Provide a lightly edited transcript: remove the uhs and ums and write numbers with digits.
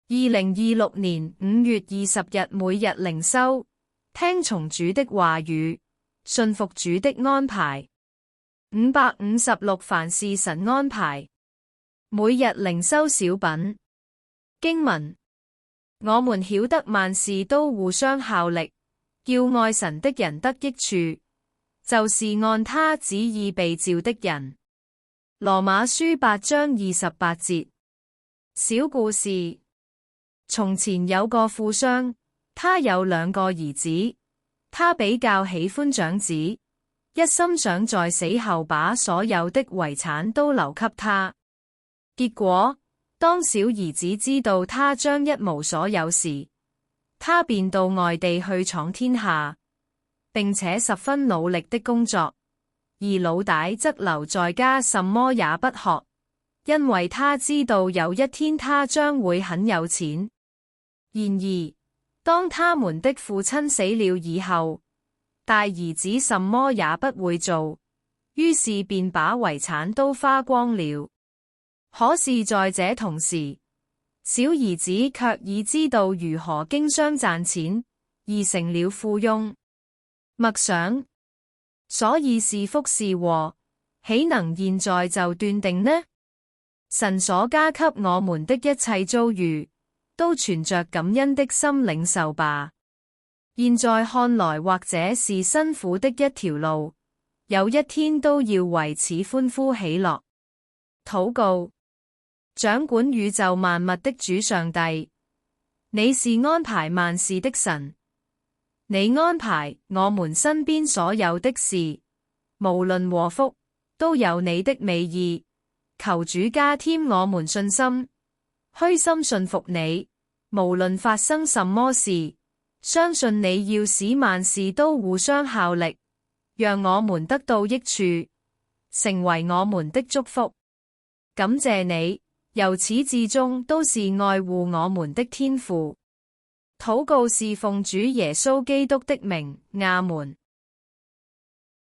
2026年5月20日每日靈修，聽從主的話語，信服主的安排。556凡事神安排。每日靈修小品。經文：我們曉得萬事都互相效力，叫愛神的人得益處，就是按他旨意被召的人。羅馬書8章28節。小故事：從前有個富商，他有2個兒子，他比較喜歡長子，一心想在死後把所有的遺產都留給他。結果，當小兒子知道他將一無所有時，他便到外地去闖天下，並且十分努力的工作，而老大則留在家什麼也不學，因為他知道有一天他將會很有錢。然而，當他們的父親死了以後，大兒子什麼也不會做，於是便把遺產都花光了。可是在這同時，小兒子卻已知道如何經商賺錢，而成了富翁。默想：所以是福是禍，豈能現在就斷定呢？神所加給我們的一切遭遇，都存着感恩的心領受吧。現在看來或者是辛苦的一條路，有一天都要為此歡呼喜樂。禱告：掌管宇宙萬物的主上帝，你是安排萬事的神，你安排我們身邊所有的事，無論禍福，都有你的美意。求主加添我們信心，虛心信服你，無論發生什麼事，相信你要使萬事都互相效力，讓我們得到益處，成為我們的祝福。感謝你，由始至終都是愛護我們的天父。禱告是奉主耶穌基督的名，阿門。